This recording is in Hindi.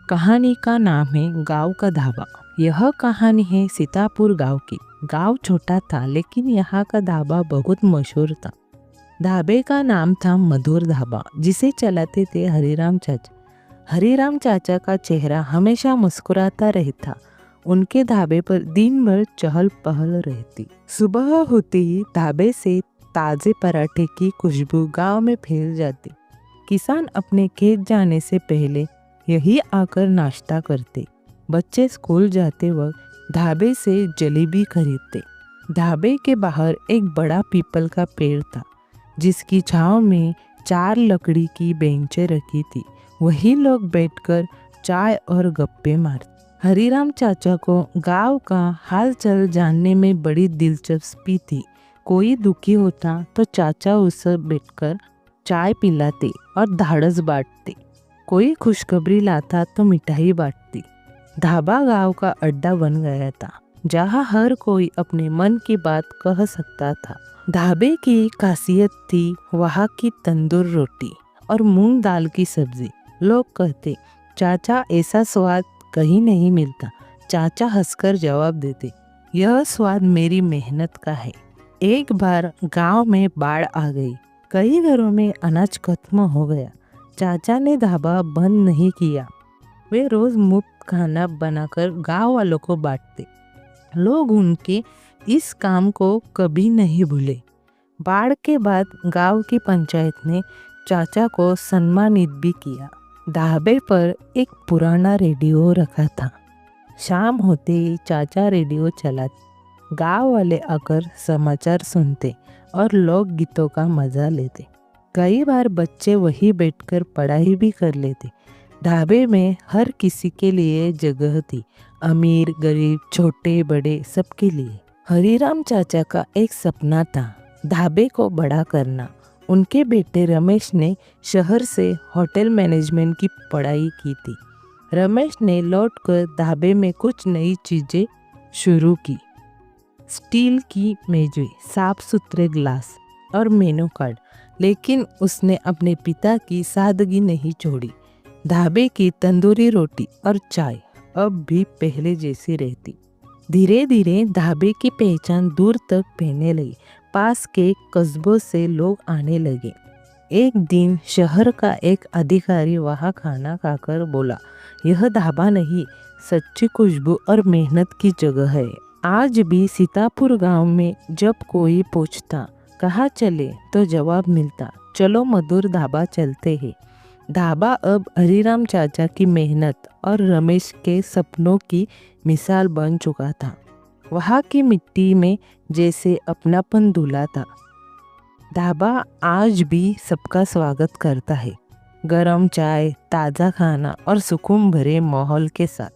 कहानी का नाम है गांव का ढाबा। यह कहानी है सीतापुर गांव की। गांव छोटा था लेकिन यहाँ का ढाबा बहुत मशहूर था। ढाबे का नाम था मधुर ढाबा, जिसे चलाते थे हरिराम चाचा। हरिराम चाचा का चेहरा हमेशा मुस्कुराता रहता। उनके ढाबे पर दिन भर चहल पहल रहती। सुबह होते ही ढाबे से ताजे पराठे की खुशबू गांव में फैल जाती। किसान अपने खेत जाने से पहले यही आकर नाश्ता करते। बच्चे स्कूल जाते वक्त ढाबे से जलेबी खरीदते। ढाबे के बाहर एक बड़ा पीपल का पेड़ था, जिसकी छांव में 4 लकड़ी की बेंचें रखी थी। वही लोग बैठकर चाय और गप्पे मारते। हरिराम चाचा को गांव का हाल चाल जानने में बड़ी दिलचस्पी थी। कोई दुखी होता तो चाचा उससे बैठकर चाय पिलाते और ढाढ़स बांटते। कोई खुशखबरी लाता तो मिठाई बांटती। ढाबा गांव का अड्डा बन गया था, जहां हर कोई अपने मन की बात कह सकता था। ढाबे की खासियत थी वहाँ की तंदूर रोटी और मूंग दाल की सब्जी। लोग कहते, चाचा ऐसा स्वाद कहीं नहीं मिलता। चाचा हंसकर जवाब देते, यह स्वाद मेरी मेहनत का है। एक बार गांव में बाढ़ आ गई। कई घरों में अनाज खत्म हो गया। चाचा ने ढाबा बंद नहीं किया। वे रोज मुफ्त खाना बनाकर गांव वालों को बांटते। लोग उनके इस काम को कभी नहीं भूले। बाढ़ के बाद गांव की पंचायत ने चाचा को सम्मानित भी किया। ढाबे पर एक पुराना रेडियो रखा था। शाम होते ही चाचा रेडियो चलाते। गांव वाले आकर समाचार सुनते और लोक गीतों का मजा लेते। कई बार बच्चे वहीं बैठकर पढ़ाई भी कर लेते। ढाबे में हर किसी के लिए जगह थी, अमीर गरीब छोटे बड़े सबके लिए। हरिराम चाचा का एक सपना था, ढाबे को बड़ा करना। उनके बेटे रमेश ने शहर से होटल मैनेजमेंट की पढ़ाई की थी। रमेश ने लौटकर ढाबे में कुछ नई चीजें शुरू की। स्टील की मेजें, साफ सुथरे ग्लास और मेनू कार्ड। लेकिन उसने अपने पिता की सादगी नहीं छोड़ी। ढाबे की तंदूरी रोटी और चाय अब भी पहले जैसी रहती। धीरे धीरे ढाबे की पहचान दूर तक फैलने लगी। पास के कस्बों से लोग आने लगे। एक दिन शहर का एक अधिकारी वहाँ खाना खाकर बोला, यह ढाबा नहीं, सच्ची खुशबू और मेहनत की जगह है। आज भी सीतापुर गांव में जब कोई पूछता कहाँ चले तो जवाब मिलता, चलो मधुर ढाबा चलते हैं। ढाबा अब हरिराम चाचा की मेहनत और रमेश के सपनों की मिसाल बन चुका था। वहाँ की मिट्टी में जैसे अपनापन धुला था। ढाबा आज भी सबका स्वागत करता है, गरम चाय, ताज़ा खाना और सुकून भरे माहौल के साथ।